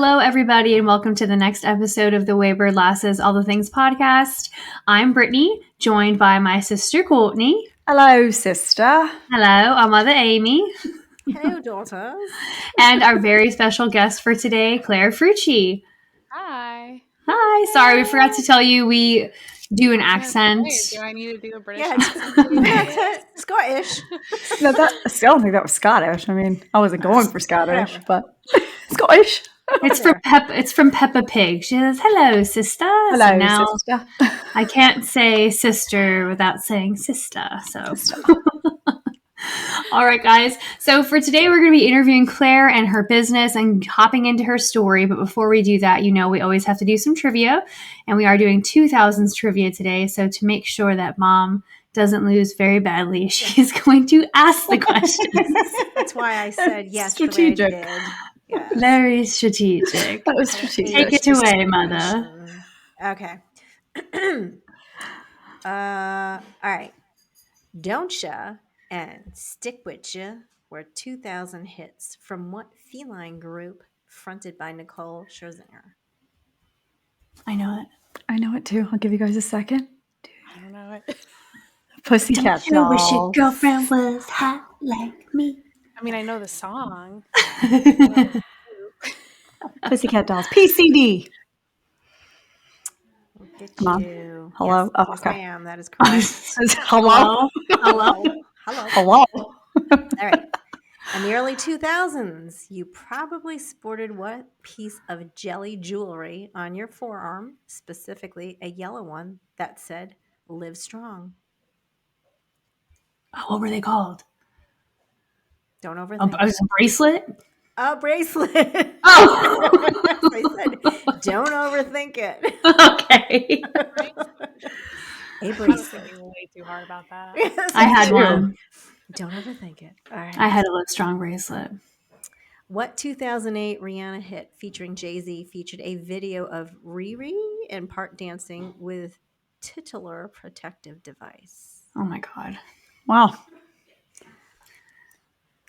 Hello, everybody, and welcome to the next episode of the Wayward Lasses All the Things podcast. I'm Brittany, joined by my sister Courtney. Hello, sister. Hello, our mother Amy. Hello, daughters. And our very special guest for today, Claire Fruchey. Hi. Hi. Sorry, we forgot to tell you we do an accent. Do I need to do a British accent? Scottish. I don't think that was Scottish. I mean, I wasn't going for Scottish, but Scottish. It's from Peppa Pig. She says, "Hello, sister." Hello, so now sister. I can't say sister without saying sister. So. All right, guys. So for today, we're going to be interviewing Claire and her business and hopping into her story. But before we do that, we always have to do some trivia. And we are doing 2000s trivia today. So to make sure that Mom doesn't lose very badly, she's going to ask the questions. That's why I said yes. Strategic. The way I did. Yes. Very strategic. That was strategic. Take it away, Mother. Okay. All right. Don't ya and Stick With Ya were 2000 hits from what feline group fronted by Nicole Scherzinger? I know it. I know it too. I'll give you guys a second. I don't know it. Pussycat Don't you wish your Dolls. girlfriend was hot like me? I mean, I know the song. Pussycat Dolls. PCD. We'll get Come on. you. Hello? Yes, Oh, yes, okay. ma'am. That is correct. Hello? Hello. Hello. Hello? All right. In the early 2000s, you probably sported what piece of jelly jewelry on your forearm, specifically a yellow one that said, "Live strong." Oh, what were they called? Don't overthink. A bracelet? A bracelet. Oh! I said, don't overthink it. Okay. A I was bracelet. thinking way too hard about that. Yes, I had do. one. Don't overthink it. All right. I had a Live Strong bracelet. What 2008 Rihanna hit featuring Jay-Z featured a video of Riri in part dancing with titular protective device? Oh my God. Wow.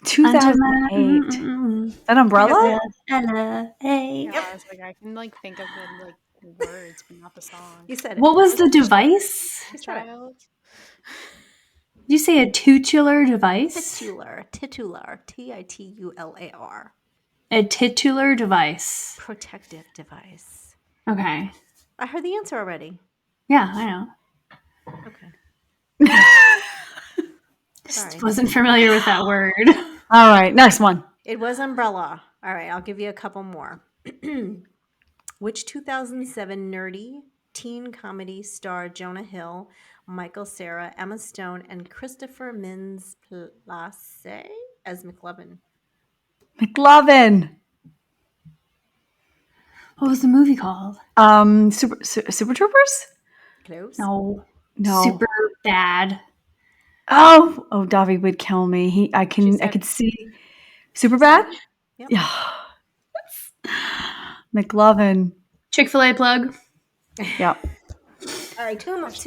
2008. That umbrella? Hey. Yeah, I was like, I can think of the words, but not the song. You said it. What was the device? Child? Did you say a titular device? Titular. Titular. A titular device. Protective device. Okay. I heard the answer already. Yeah, I know. Okay. Just Sorry. wasn't familiar with that word. All right. Next one. It was umbrella. All right, I'll give you a couple more. Which 2007 nerdy teen comedy starred Jonah Hill, Michael Cera, Emma Stone, and Christopher Mintz-Plasse as McLovin? McLovin. What was the movie called? Super Troopers? Close. No. No. Super bad. Oh, Davi would kill me. I could see super bad. Yep. Yeah. McLovin. Chick-fil-A plug. Yeah. All right, two more. I'm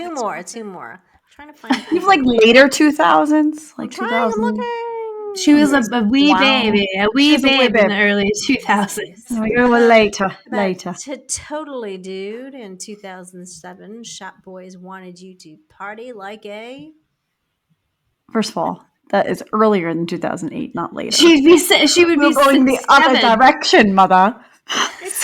trying to find. You have later 2000s, I'm 2000. looking. She was a wee Wow. baby, a wee She's a wee babe in the babe. early 2000s. We go later. To Totally Dude in 2007, Shop Boys wanted you to party like a. First of all, that is earlier than 2008, not later. She would be We're going the other direction, mother.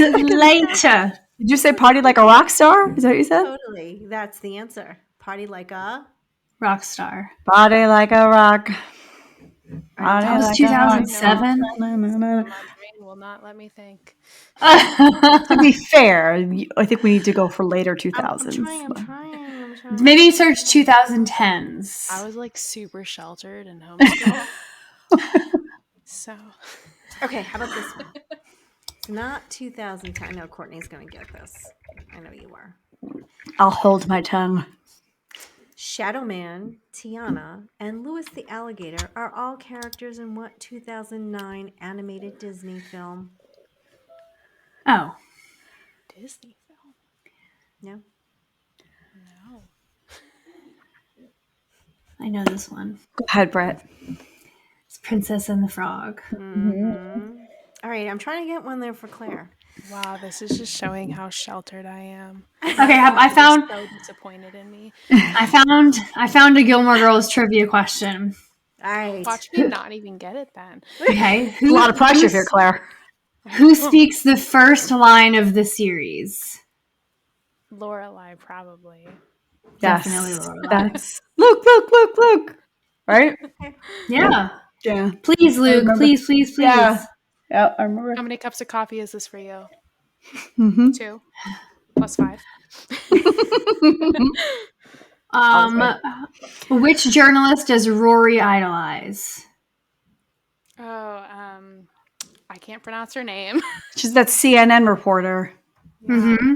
Later. Did you say party like a rock star? Is that what you said? Totally. That's the answer. Party like a. Rock star. Party like a rock. That was 2007. My brain will not let me think. To be fair, I think we need to go for later 2000s. I'm trying. Maybe search 2010s. I was super sheltered and homeschooled. So. Okay, how about this one? It's not 2010. I know Courtney's going to get this. I know you are. I'll hold my tongue. Shadow Man, Tiana, and Louis the Alligator are all characters in what 2009 animated Disney film? Oh. Disney film? No. No. I know this one. Go ahead, Brett. It's Princess and the Frog. Mm-hmm. All right, I'm trying to get one there for Claire. Wow, this is just showing how sheltered I am. Okay, I found So disappointed in me. I found a Gilmore Girls trivia question. All right. Watch me not even get it then. Okay, A lot of pressure here, Claire. who speaks the first line of the series? Lorelai, probably. Definitely Yes. Lorelai. That's look. Right? Yeah. Yeah. Please, I Luke. remember. Please. Yeah. Yeah, I remember. How many cups of coffee is this for you? Mm-hmm. 2 plus 5. Which journalist does Rory idolize? Oh, I can't pronounce her name. She's that CNN reporter. Mm-hmm.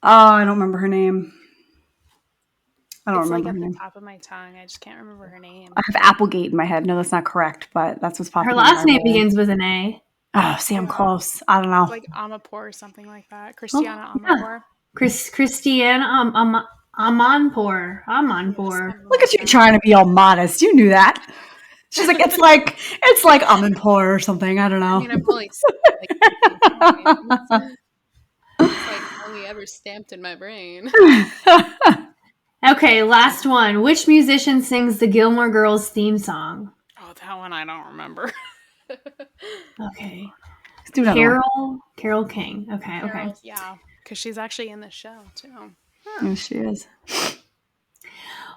Oh, I don't remember her name. I don't It's like remember at her the name. top of my tongue. I just can't remember her name. I have Applegate in my head. No, that's not correct, but that's what's popping Her in my last name head. begins with an A. Oh, see, I'm Yeah. close. I don't know. It's like Amanpour or something like that. Christiana yeah. Amanpour. Christiane Amanpour. Yes, Amanpour. something Look like at you that. trying to be all modest. You knew that. She's like, it's like I'm in poor or something. I don't know. I mean, I'm only like 15 times. It's like only ever stamped in my brain. Okay, last one. Which musician sings the Gilmore Girls theme song? Oh, that one I don't remember. Okay. Let's do another one. Carol King. Okay. Carol, yeah, because she's actually in the show too. There she is.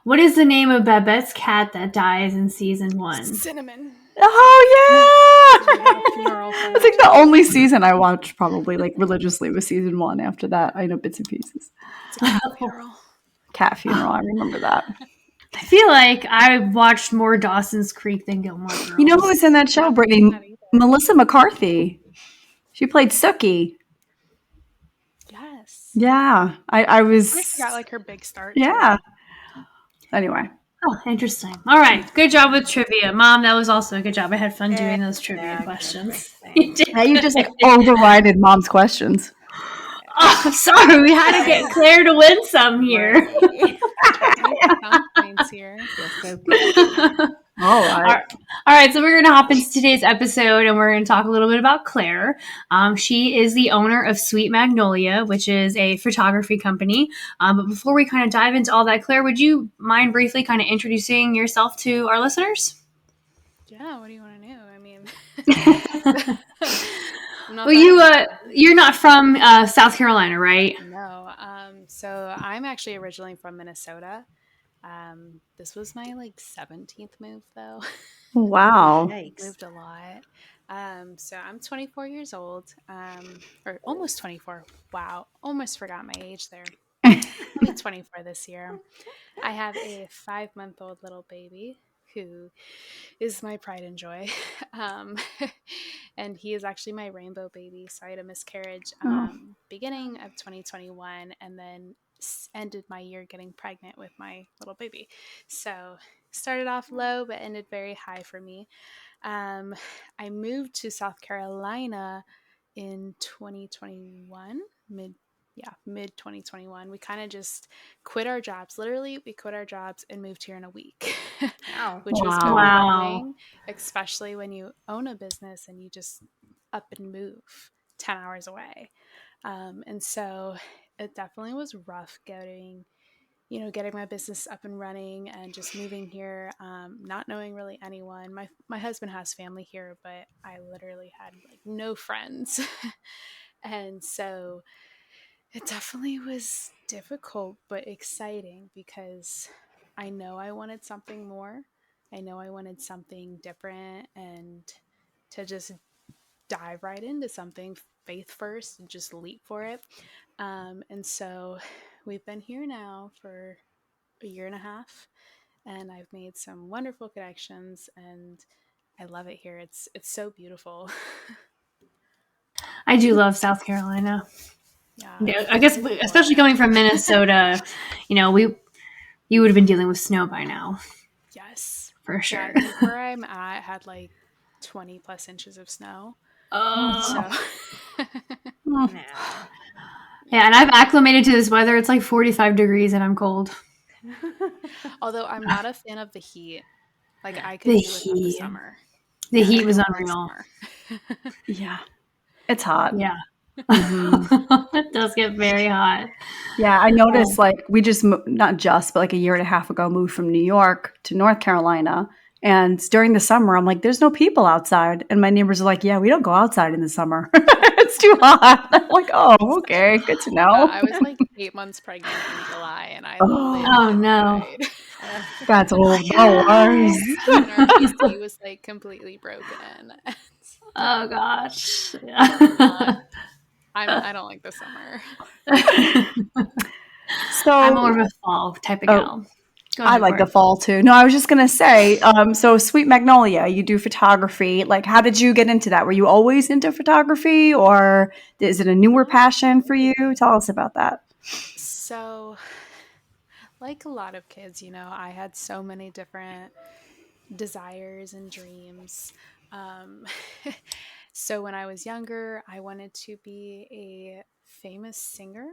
What is the name of Babette's cat that dies in season 1? Cinnamon. Oh We had a yeah. funeral for I think her, the too. only season I watched probably like religiously was season 1. After that, I know bits and pieces. It's a cat funeral. Cat funeral. I remember that. I feel like I watched more Dawson's Creek than Gilmore Girls. You know who was in that show, Brittany? Not either. Melissa McCarthy. She played Sookie. Yes. Yeah, I was. I forgot like her big start. Yeah. Anyway, Oh, interesting. All right. Good job with trivia. Mom, that was also a good job. I had fun doing those trivia Yeah, questions. now you just like overrided Mom's questions. Oh, sorry. We had to get Claire to win some here. Right. Some points here. So good. All right. All right, so we're going to hop into today's episode and we're going to talk a little bit about Claire. She is the owner of Sweet Magnolia, which is a photography company. But before we kind of dive into all that, Claire, would you mind briefly kind of introducing yourself to our listeners? Yeah, what do you want to know? I mean, You're not from South Carolina, right? No. So I'm actually originally from Minnesota. This was my like 17th move though. Wow. Yikes. Moved a lot. So I'm 24 years old, or almost 24. Wow, almost forgot my age there. I'll be 24 this year. I have a 5-month-old little baby who is my pride and joy. And he is actually my rainbow baby. So I had a miscarriage beginning of 2021 and then ended my year getting pregnant with my little baby. So started off low but ended very high for me. I moved to South Carolina in 2021, mid 2021. We kind of just quit our jobs. Literally, we quit our jobs and moved here in a week, Wow. which was Wow. overwhelming, especially when you own a business and you just up and move 10 hours away. And so it definitely was rough getting my business up and running and just moving here, not knowing really anyone. My husband has family here, but I literally had like no friends. And so it definitely was difficult, but exciting because I know I wanted something more. I know I wanted something different and to just dive right into something faith first and just leap for it. And so we've been here now for a year and a half and I've made some wonderful connections and I love it here. It's so beautiful. I do love South Carolina. Yeah, I guess, especially coming from Minnesota, you would have been dealing with snow by now. Yes. For sure. Yeah, I think where I'm at had like 20 plus inches of snow. Oh. So No. Yeah, and I've acclimated to this weather. It's like 45 degrees and I'm cold. although I'm not a fan of the heat. Like I could The do without the heat. summer. The heat I was don't like unreal. summer. Yeah. It's hot. Yeah. It does get very hot. Yeah, I noticed like we just not just, but like a year and a half ago moved from New York to North Carolina. And during the summer, I'm like, there's no people outside. And my neighbors are like, yeah, we don't go outside in the summer. It's too hot. I'm like, oh, okay, good to know. I was like 8 months pregnant in July, and I lived Oh, and no. died. That's all the worst. And our AC was like completely broken. Oh, gosh. I don't like the summer. So I'm more of a fall type of gal. Go I ahead, like the Court. fall too. No, I was just gonna say, so Sweet Magnolia, you do photography. Like, how did you get into that? Were you always into photography, or is it a newer passion for you? Tell us about that. So, like a lot of kids, I had so many different desires and dreams. Um, so when I was younger, I wanted to be a famous singer.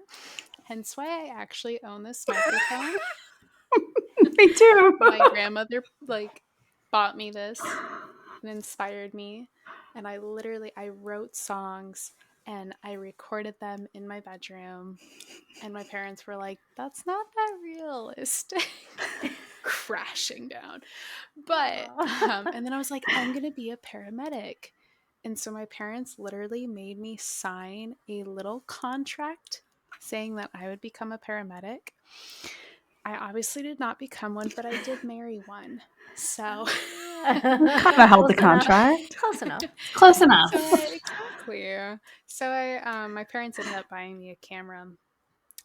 Hence why I actually own this microphone. Me too. My grandmother bought me this and inspired me, and I wrote songs and I recorded them in my bedroom, and my parents were like, that's not that realistic. Crashing down. But and then I was like, I'm gonna be a paramedic. And so my parents literally made me sign a little contract saying that I would become a paramedic. I obviously did not become one, but I did marry one. So Kind of held the contract. Close enough. Close enough. exactly. So my parents ended up buying me a camera,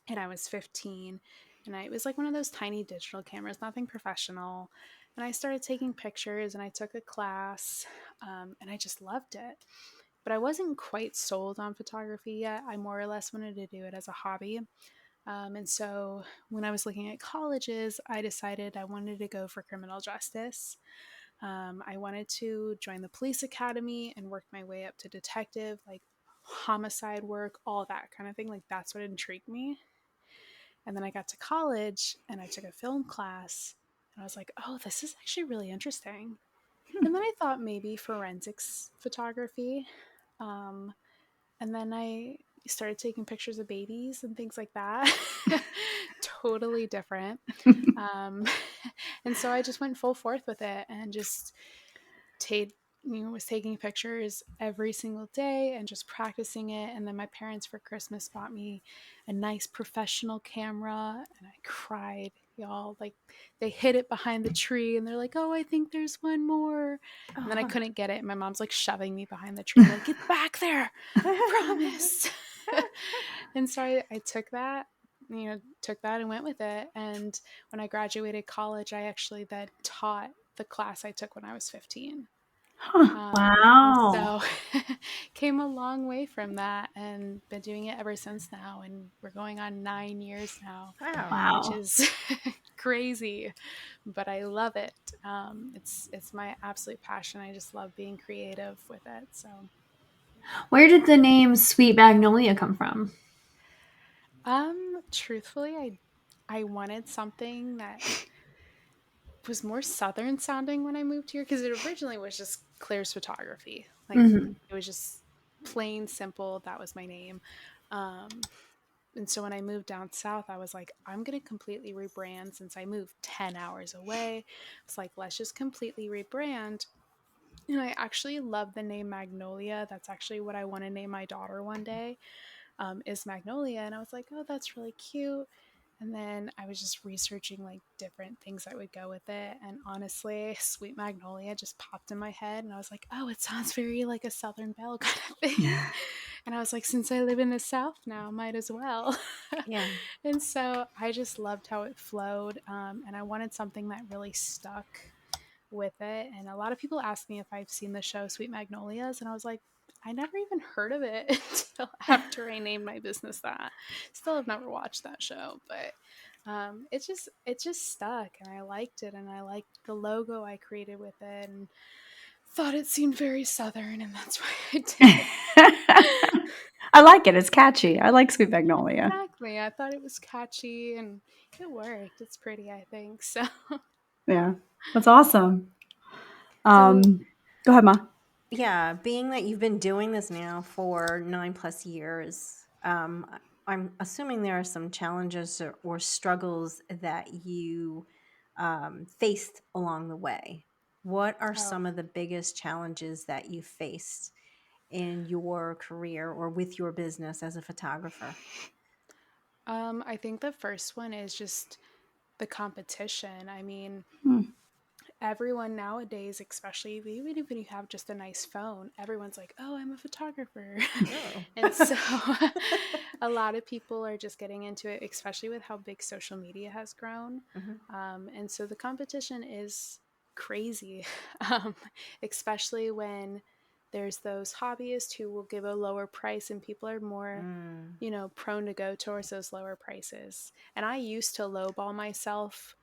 and I was 15, and it was like one of those tiny digital cameras, nothing professional. And I started taking pictures, and I took a class, and I just loved it. But I wasn't quite sold on photography yet. I more or less wanted to do it as a hobby. And so when I was looking at colleges, I decided I wanted to go for criminal justice. I wanted to join the police academy and work my way up to detective, like homicide work, all that kind of thing. Like that's what intrigued me. And then I got to college and I took a film class, and I was like, oh, this is actually really interesting. And then I thought maybe forensics photography. Um, and then I started taking pictures of babies and things like that. Totally different. Um, and so I just went full forth with it and just was taking pictures every single day and just practicing it. And then my parents for Christmas bought me a nice professional camera, and I cried, y'all. Like they hid it behind the tree, and they're like, oh, I think there's one more. And then I couldn't get it. And my mom's like shoving me behind the tree, like, get back there, I promise. And so I took that, and went with it. And when I graduated college, I actually then taught the class I took when I was 15. Wow. So came a long way from that, and been doing it ever since now. And we're going on 9 years now, Wow. which is crazy, but I love it. It's my absolute passion. I just love being creative with it. So Where did the name Sweet Magnolia come from? Truthfully, I wanted something that was more southern sounding when I moved here, because it originally was just Claire's Photography. Like it was just plain simple. That was my name. And so when I moved down south, I was like, I'm going to completely rebrand. Since I moved 10 hours away, it's like, let's just completely rebrand. And I actually love the name Magnolia. That's actually what I want to name my daughter one day, is Magnolia. And I was like, oh, that's really cute. And then I was just researching like different things that would go with it. And honestly, Sweet Magnolia just popped in my head. And I was like, oh, it sounds very like a Southern Belle kind of thing. And I was like, since I live in the South now, might as well. Yeah. And so I just loved how it flowed. And I wanted something that really stuck with it. And a lot of people ask me if I've seen the show Sweet Magnolias. And I was like, I never even heard of it until after I named my business that. Still have never watched that show, but it just stuck, and I liked it, and I liked the logo I created with it, and thought it seemed very Southern, and that's why I did it. I like it. It's catchy. I like Sweet Magnolia. Exactly. I thought it was catchy, and it worked. It's pretty, I think. So Yeah, that's awesome. So- Go ahead, Ma. Yeah, being that you've been doing this now for 9+ years, I'm assuming there are some challenges or struggles that you faced along the way. What are Oh, some of the biggest challenges that you faced in your career or with your business as a photographer? I think the first one is just the competition. I mean, Hmm. everyone nowadays, especially even if you have just a nice phone, everyone's like, "Oh, I'm a photographer," Oh. and so a lot of people are just getting into it, especially with how big social media has grown. Mhm. And so the competition is crazy, um, especially when there's those hobbyists who will give a lower price, and people are more, Mm. prone to go towards those lower prices. And I used to lowball myself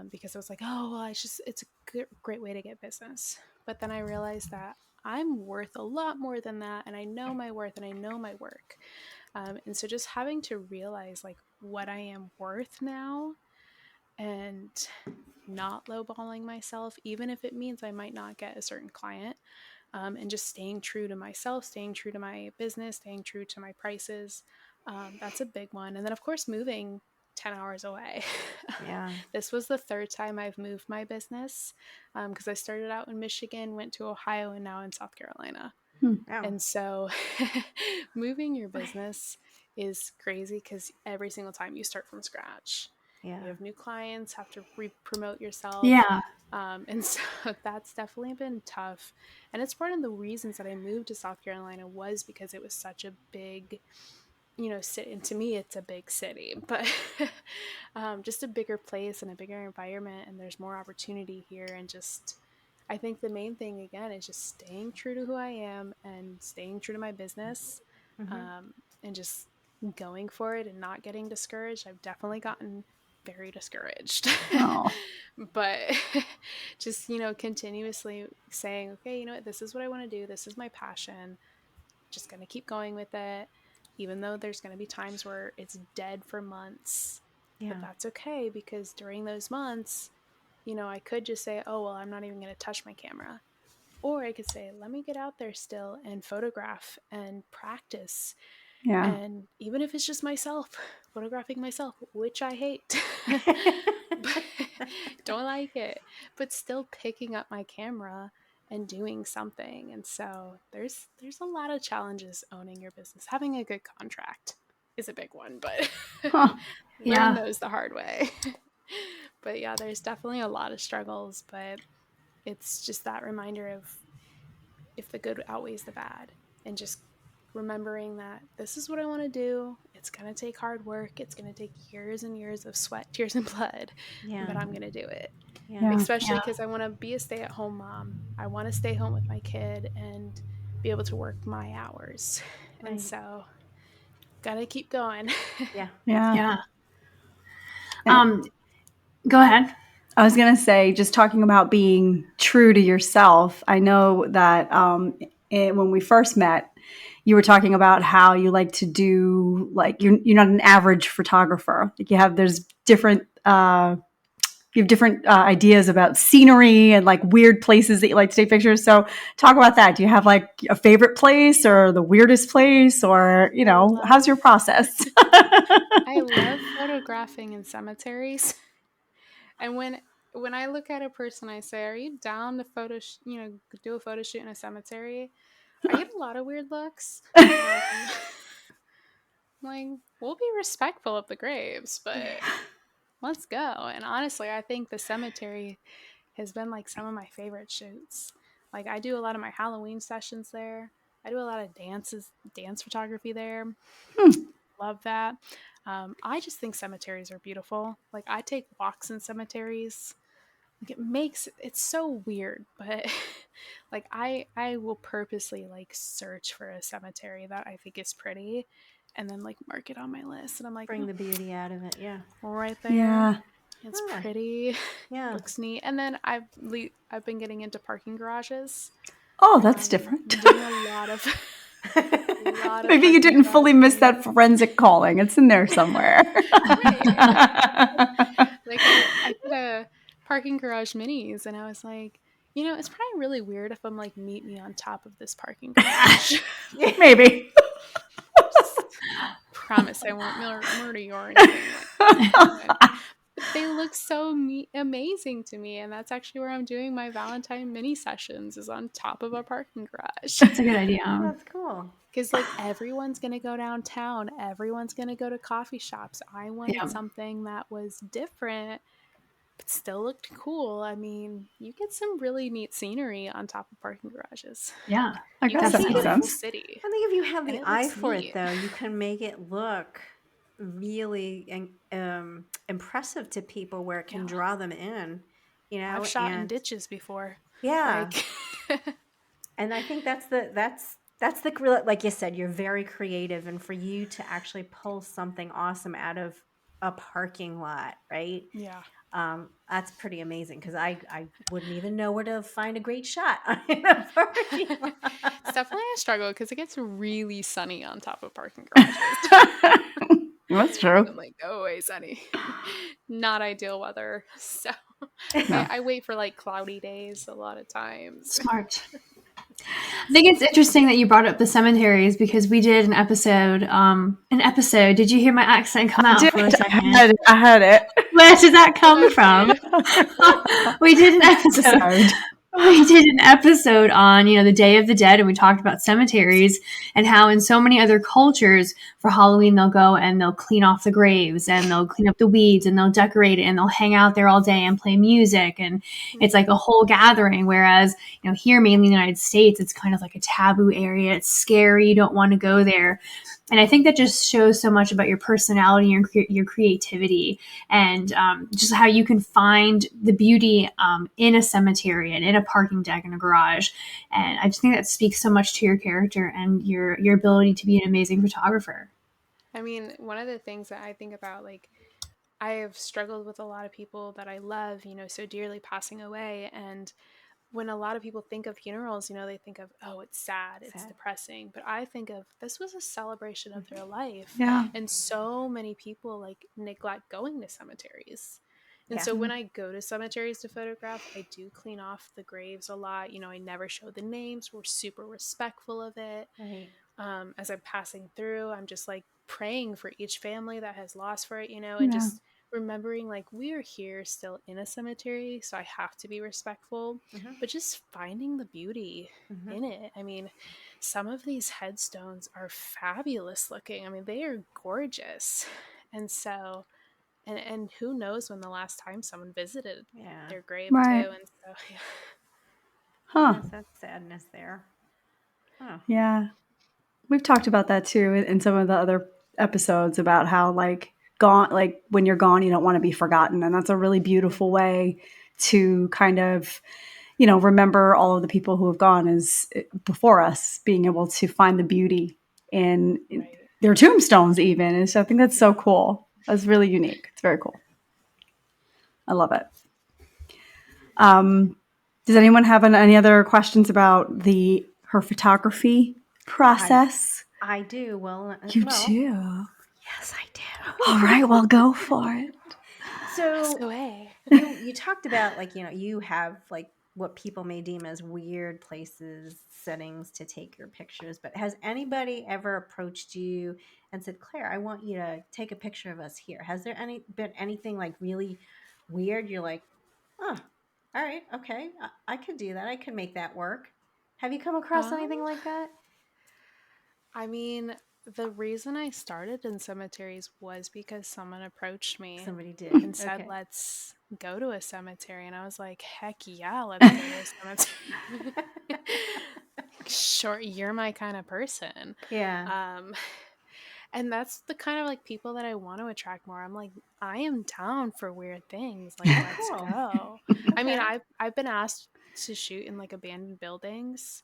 because I was like, oh, well, it's a great way to get business. But then I realized that I'm worth a lot more than that. And I know my worth and I know my work. And so just having to realize like what I am worth now and not lowballing myself, even if it means I might not get a certain client, and just staying true to myself, staying true to my business, staying true to my prices. That's a big one. And then, of course, moving 10 hours away. Yeah. This was the third time I've moved my business because I started out in Michigan, went to Ohio, and now in South Carolina. Wow. And so moving your business is crazy because every single time you start from scratch. Yeah. You have new clients, have to re-promote yourself. Yeah. And so that's definitely been tough. And it's part of the reasons that I moved to South Carolina was because it was such a big, and to me, it's a big city, but just a bigger place and a bigger environment. And there's more opportunity here. And just, I think the main thing again is just staying true to who I am and staying true to my business, Mhm. and just going for it and not getting discouraged. I've definitely gotten very discouraged. Oh, But just, continuously saying, okay, you know what, this is what I want to do. This is my passion. Just going to keep going with it, even though there's going to be times where it's dead for months. But Yeah. that's okay because during those months, I could just say, oh, well, I'm not even going to touch my camera. Or I could say, let me get out there still and photograph and practice. yeah. And even if it's just myself, photographing myself, which I hate, but don't like it, but still picking up my camera and doing something. And so there's a lot of challenges owning your business. Having a good contract is a big one, but Huh. learn Yeah. those the hard way. But yeah, there's definitely a lot of struggles, but it's just that reminder of if the good outweighs the bad, and just remembering that this is what I want to do. It's going to take hard work. It's going to take years and years of sweat, tears, and blood, Yeah. but I'm going to do it. Yeah. Yeah. Especially Yeah. because I want to be a stay at home mom. I want to stay home with my kid and be able to work my hours. And Right. so, gotta keep going. Yeah. Yeah. Yeah. And Um, Go ahead. I was going to say, just talking about being true to yourself, I know that when we first met, you were talking about how you like to do, like, you're not an average photographer. Like, there's different, you have different ideas about scenery and like weird places that you like to take pictures. So talk about that. Do you have like a favorite place or the weirdest place, or, I how's love your process? I love photographing in cemeteries. And when I look at a person, I say, "Are you down to do a photo shoot in a cemetery?" I get a lot of weird looks. Like, we'll be respectful of the graves, but let's go. And honestly, I think the cemetery has been like some of my favorite shoots. Like, I do a lot of my Halloween sessions there. I do a lot of dance photography there. Hmm. Love that. I just think cemeteries are beautiful. Like, I take walks in cemeteries. Like, it's so weird, but like I will purposely like search for a cemetery that I think is pretty, and then like mark it on my list, and I'm like, Bring oh, the beauty out of it. Yeah. right there, Yeah. it's Ah, pretty, yeah. looks neat. And then I've been getting into parking garages. Oh, that's different. I'm doing a lot of a lot of Maybe you parking didn't fully miss garages. that forensic calling. It's in there somewhere. Right. Like I did a parking garage minis, and I was like, It's probably really weird if I'm like, meet me on top of this parking garage. Maybe. Promise I won't murder you or anything like that. But they look so amazing to me, and that's actually where I'm doing my Valentine mini sessions, is on top of a parking garage. That's a good idea. That's cool. Because like everyone's gonna go downtown, everyone's gonna go to coffee shops. I wanted something that was different but still looked cool. I mean, you get some really neat scenery on top of parking garages. Yeah, I You guess can that see makes the whole sense. city. I think if you have And the it eye looks for it, neat. though, you can make it look really impressive to people, where it can draw them in. I've shot in and ditches before. yeah, Like, and I think that's the real, like you said, you're very creative, and for you to actually pull something awesome out of a parking lot, right? yeah. That's pretty amazing, because I wouldn't even know where to find a great shot in a parking lot. It's definitely a struggle because it gets really sunny on top of parking garages. That's true. I'm like, go away, sunny. Not ideal weather. So No. I wait for like cloudy days a lot of times. Smart. I think it's interesting that you brought up the cemeteries, because we did an episode. Did you hear my accent come out for a second? I had it. Where did that come from? We did an episode. We did an episode on, the Day of the Dead, and we talked about cemeteries and how in so many other cultures for Halloween they'll go and they'll clean off the graves and they'll clean up the weeds and they'll decorate it and they'll hang out there all day and play music, and it's like a whole gathering. Whereas, here mainly in the United States, it's kind of like a taboo area. It's scary. You don't want to go there. And I think that just shows so much about your personality and your creativity, and just how you can find the beauty in a cemetery and in a parking deck in a garage. And I just think that speaks so much to your character and your ability to be an amazing photographer. I mean, one of the things that I think about, like, I have struggled with a lot of people that I love, so dearly, passing away. And when a lot of people think of funerals, they think of, oh, it's sad, it's depressing. But I think of, this was a celebration of their life. Yeah. And so many people like neglect going to cemeteries. And Yeah. so when I go to cemeteries to photograph, I do clean off the graves a lot. I never show the names. We're super respectful of it. Right. As I'm passing through, I'm just like praying for each family that has lost for it, and just remembering, like, we are here still in a cemetery, so I have to be respectful, but just finding the beauty in it. I mean, some of these headstones are fabulous looking. I mean, they are gorgeous. And so, and who knows when the last time someone visited their grave too. And so, Huh. That's sadness there. Huh. Yeah. We've talked about that too in some of the other episodes, about how when you're gone, you don't want to be forgotten. And that's a really beautiful way to kind of, remember all of the people who have gone before us, being able to find the beauty in their tombstones even. And so I think that's so cool. That's really unique. It's very cool. I love it. Does anyone have any other questions about her photography process? I do. Well, you do? Yes, I do. All right, well, go for it. So you talked about, like, you have like what people may deem as weird places, settings to take your pictures. But has anybody ever approached you and said, Claire, I want you to take a picture of us here? Has there been anything like really weird? You're like, oh, all right, okay, I could do that. I could make that work. Have you come across anything like that? I mean, the reason I started in cemeteries was because someone approached me. Somebody did. And said, let's go to a cemetery. And I was like, heck yeah, let's go to a cemetery. Sure, you're my kind of person. Yeah. And that's the kind of like people that I want to attract more. I'm like, I am down for weird things. Like, let's go. I mean, I've been asked to shoot in like abandoned buildings.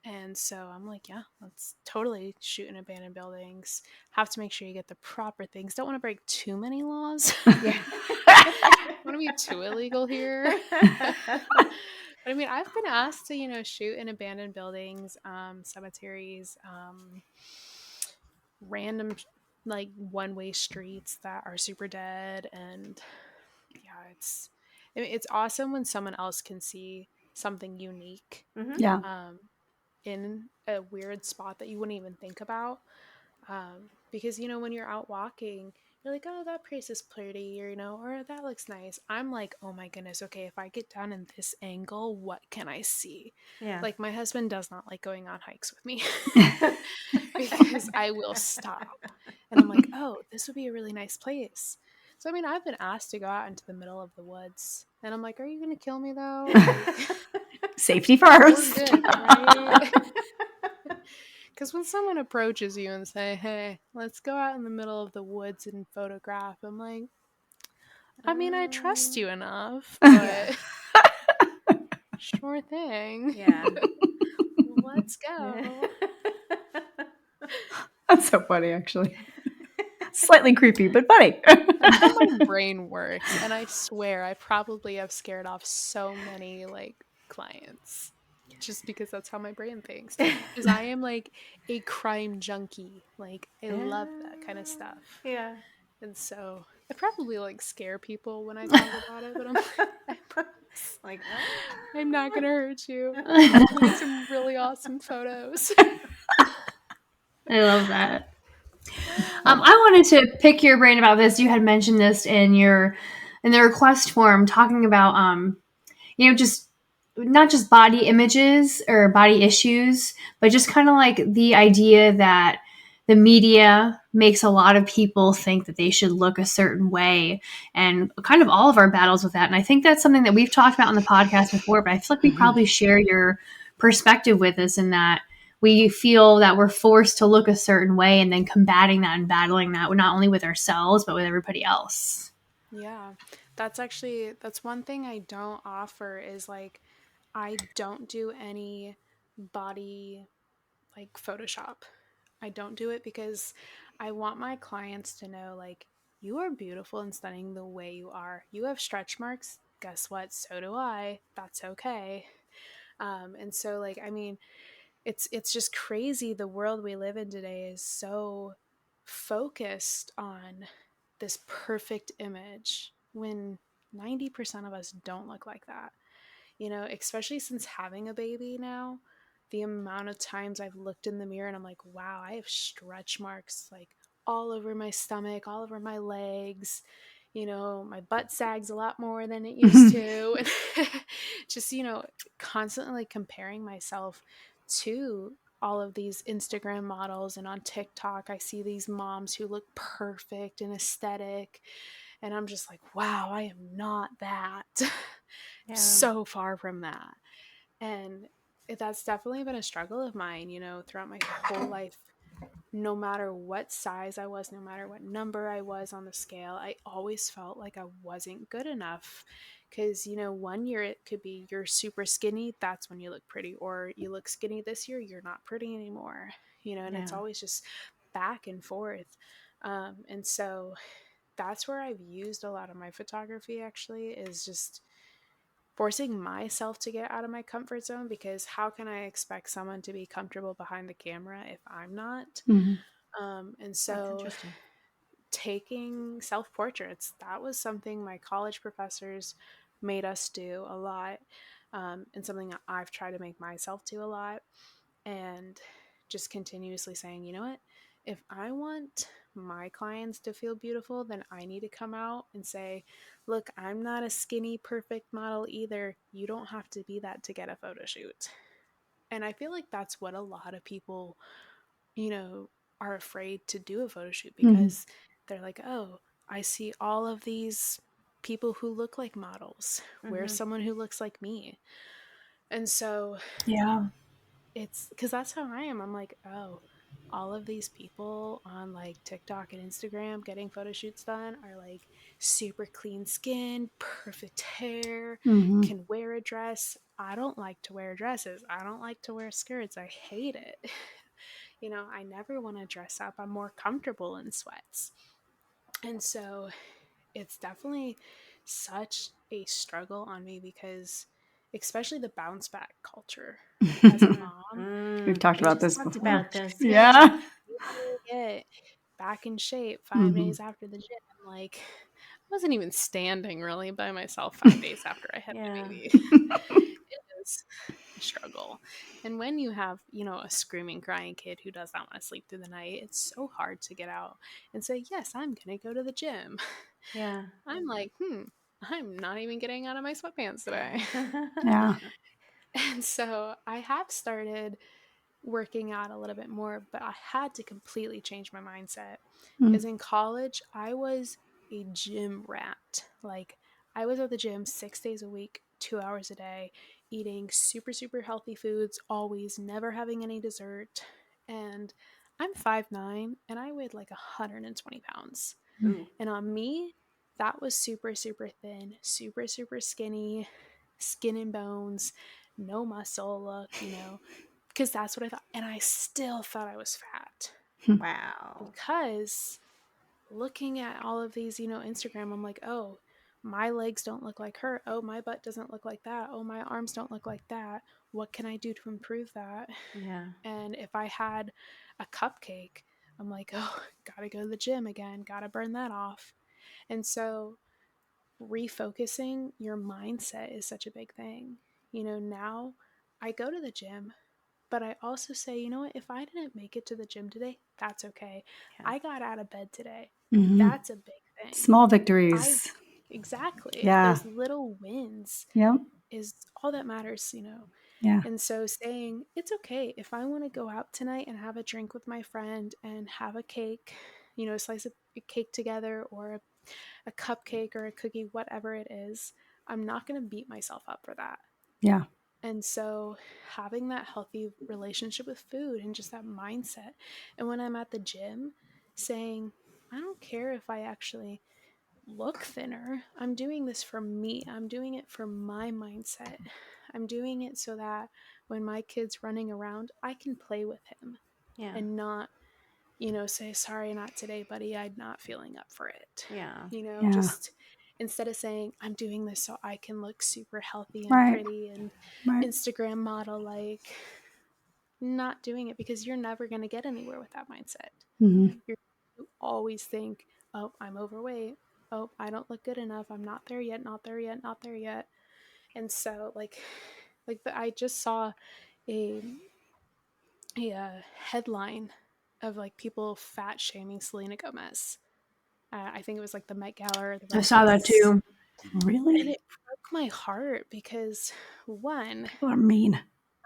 And so I'm like, yeah, let's totally shoot in abandoned buildings. Have to make sure you get the proper things. Don't want to break too many laws. Yeah. Want to be too illegal here. But I mean, I've been asked to, shoot in abandoned buildings, cemeteries, random like one-way streets that are super dead. And yeah, I mean, it's awesome when someone else can see something unique Yeah. in a weird spot that you wouldn't even think about. Because, you know, when you're out walking, you're like, oh, that place is pretty, or, you know, or that looks nice. I'm like, oh my goodness, okay, if I get down in this angle, what can I see? Yeah. Like, my husband does not like going on hikes with me because I will stop. And I'm like, oh, this would be a really nice place. So, I mean, I've been asked to go out into the middle of the woods. And I'm like, are you going to kill me, though? Like, Safety we're first. good, right? Because when someone approaches you and say, hey, let's go out in the middle of the woods and photograph, I'm like, I mean, I trust you enough, but sure thing. Yeah. Let's go. That's so funny, actually. Slightly creepy, but funny. That's how my brain works. And I swear I probably have scared off so many like clients just because that's how my brain thinks. Because I am like a crime junkie. Like I love that kind of stuff. Yeah. And so I probably like scare people when I talk about it, but I'm Like, I'm not gonna hurt you. I'll take some really awesome photos. I love that. I wanted to pick your brain about this. You had mentioned this in the request form, talking about just not just body images or body issues, but just kind of like the idea that the media makes a lot of people think that they should look a certain way, and kind of all of our battles with that. And I think that's something that we've talked about on the podcast before, but I feel like we probably share your perspective with us in that we feel that we're forced to look a certain way, and then combating that and battling that not only with ourselves, but with everybody else. Yeah, that's one thing I don't offer is like, I don't do any body like Photoshop. I don't do it because I want my clients to know like, you are beautiful and stunning the way you are. You have stretch marks. Guess what? So do I. That's okay. And so like, I mean, it's just crazy. The world we live in today is so focused on this perfect image when 90% of us don't look like that. You know, especially since having a baby now, the amount of times I've looked in the mirror and I'm like, wow, I have stretch marks like all over my stomach, all over my legs. You know, my butt sags a lot more than it used to. And just, you know, constantly comparing myself to all of these Instagram models, and on TikTok I see these moms who look perfect and aesthetic, and I'm just like, wow, I am not that. yeah. So far from that. And that's definitely been a struggle of mine, you know, throughout my whole life. No matter what size I was, no matter what number I was on the scale, I always felt like I wasn't good enough. Because, you know, one year it could be you're super skinny, that's when you look pretty. Or you look skinny this year, you're not pretty anymore. You know, and it's always just back and forth. And so that's where I've used a lot of my photography actually, is just forcing myself to get out of my comfort zone, because how can I expect someone to be comfortable behind the camera if I'm not? And so taking self-portraits, that was something my college professors made us do a lot, and something that I've tried to make myself do a lot, and just continuously saying, you know what, if I want my clients to feel beautiful, then I need to come out and say, look, I'm not a skinny perfect model either. You don't have to be that to get a photo shoot. And I feel like that's what a lot of people, you know, are afraid to do a photo shoot, because they're like, oh, I see all of these people who look like models. Where's someone who looks like me? And so Yeah. it's because that's how I am. I'm like, oh, all of these people on like TikTok and Instagram getting photo shoots done are like super clean skin, perfect hair, can wear a dress. I don't like to wear dresses. I don't like to wear skirts. I hate it. You know, I never want to dress up. I'm more comfortable in sweats. And so it's definitely such a struggle on me, because especially the bounce back culture as a mom. We've talked We about just this talked before. about this. Yeah. you get back in shape 5 days after the gym. Like, wasn't even standing really by myself 5 days after I had my baby. It was a struggle. And when you have, a screaming, crying kid who does not want to sleep through the night, it's so hard to get out and say, yes, I'm going to go to the gym. Yeah. I'm like, I'm not even getting out of my sweatpants today. Yeah. And so I have started working out a little bit more, but I had to completely change my mindset because in college I was a gym rat. Like, I was at the gym 6 days a week, 2 hours a day, eating super, super healthy foods, always, never having any dessert. And I'm 5'9" and I weighed like 120 pounds. Ooh. And on me, that was super, super thin, super, super skinny, skin and bones, no muscle look, because that's what I thought. And I still thought I was fat Wow. because looking at all of these, Instagram, I'm like, oh, my legs don't look like her. Oh, my butt doesn't look like that. Oh, my arms don't look like that. What can I do to improve that? Yeah. And if I had a cupcake, I'm like, oh, gotta go to the gym again, gotta burn that off. And so refocusing your mindset is such a big thing. Now I go to the gym, but I also say, you know what, if I didn't make it to the gym today, that's okay. Yeah. I got out of bed today. Mhm. That's a big thing. Small victories. Exactly. Yeah. Those little wins Yep. is all that matters. Yeah. And so saying, it's okay if I want to go out tonight and have a drink with my friend and have a cake, a slice of cake together, or a cupcake or a cookie, whatever it is, I'm not going to beat myself up for that. Yeah. And so having that healthy relationship with food and just that mindset. And when I'm at the gym, saying, I don't care if I actually look thinner. I'm doing this for me. I'm doing it for my mindset. I'm doing it so that when my kid's running around, I can play with him Yeah. and not, say, sorry, not today, buddy. I'm not feeling up for it. Yeah. Yeah. Just instead of saying, I'm doing this so I can look super healthy and Right. pretty and Right. Instagram model, like, not doing it, because you're never going to get anywhere with that mindset. Mhm. You always think, oh, I'm overweight. Oh, I don't look good enough. I'm not there yet, not there yet, not there yet. And so I just saw a headline of like people fat shaming Selena Gomez. I think it was like the Met Gala or the I Red saw that Carpet. too. Really? And it broke my heart because, one, People are mean.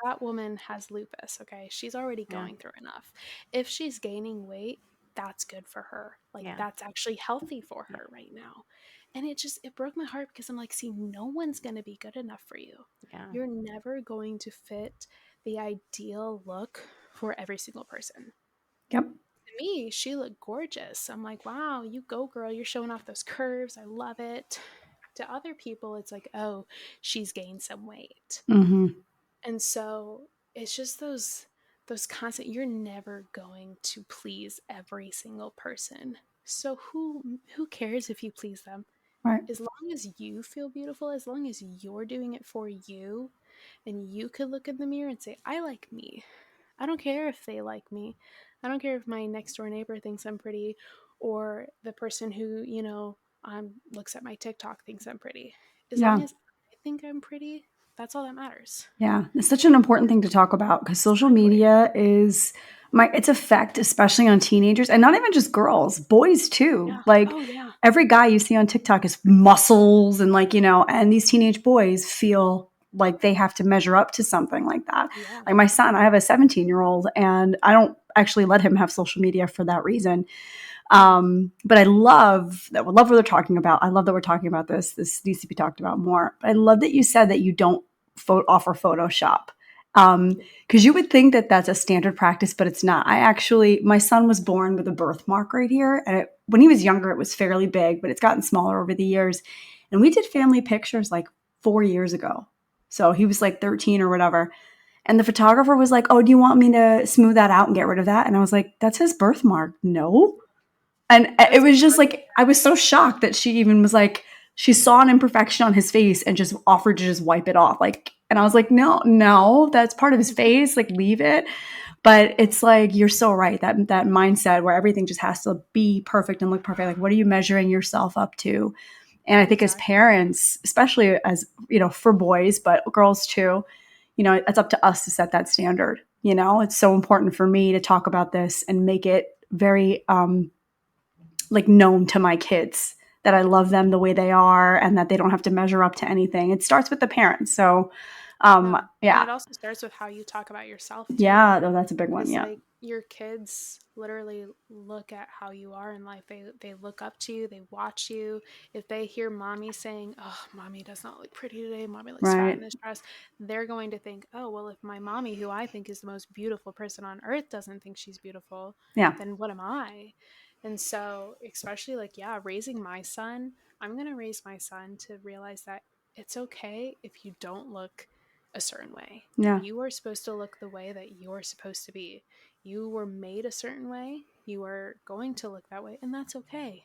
that woman has lupus, okay? She's already Yeah. going through enough. If she's gaining weight, that's good for her. Like, Yeah. that's actually healthy for her right now. And it broke my heart because I'm like, see, no one's going to be good enough for you. Yeah. You're never going to fit the ideal look for every single person. Yep. To me, she looked gorgeous. I'm like, wow, you go, girl. You're showing off those curves. I love it. To other people, it's like, oh, she's gained some weight. Mm-hmm. And so it's just those constant, you're never going to please every single person. So who cares if you please them? Right. As long as you feel beautiful, as long as you're doing it for you, and you could look in the mirror and say, I like me. I don't care if they like me. I don't care if my next door neighbor thinks I'm pretty, or the person who, looks at my TikTok thinks I'm pretty. As Yeah. long as I think I'm pretty, that's all that matters. Yeah. It's such an important thing to talk about because social media is its effect, especially on teenagers, and not even just girls, boys too. Yeah. Like Oh, yeah. every guy you see on TikTok is muscles and and these teenage boys feel like they have to measure up to something like that. Yeah. Like my son, I have a 17-year-old and I don't actually let him have social media for that reason. But I love that. Love what they're talking about. I love that we're talking about this. This needs to be talked about more. But I love that you said that you don't offer Photoshop. Because you would think that that's a standard practice, but it's not. My son was born with a birthmark right here. And when he was younger, it was fairly big, but it's gotten smaller over the years. And we did family pictures like 4 years ago. So he was like 13 or whatever. And the photographer was like, oh, do you want me to smooth that out and get rid of that? And I was like, that's his birthmark. No. And it was just like, I was so shocked that she even was like, she saw an imperfection on his face and just offered to just wipe it off. And I was like, no, that's part of his face. Like, leave it. But it's like, you're so right. That mindset where everything just has to be perfect and look perfect. Like, what are you measuring yourself up to? And I think as parents, especially as, for boys, but girls too, it's up to us to set that standard. It's so important for me to talk about this and make it very, known to my kids that I love them the way they are and that they don't have to measure up to anything. It starts with the parents. So, And it also starts with how you talk about yourself too. Yeah, no, that's a big one. It's Yeah. like your kids literally look at how you are in life. They look up to you. They watch you. If they hear mommy saying, "Oh, mommy does not look pretty today. Mommy looks fat in this dress," they're going to think, "Oh, well, if my mommy, who I think is the most beautiful person on earth, doesn't think she's beautiful, then what am I?" And so, especially raising my son, I'm going to raise my son to realize that it's okay if you don't look a certain way. Yeah. You are supposed to look the way that you're supposed to be. You were made a certain way. You are going to look that way, and that's okay.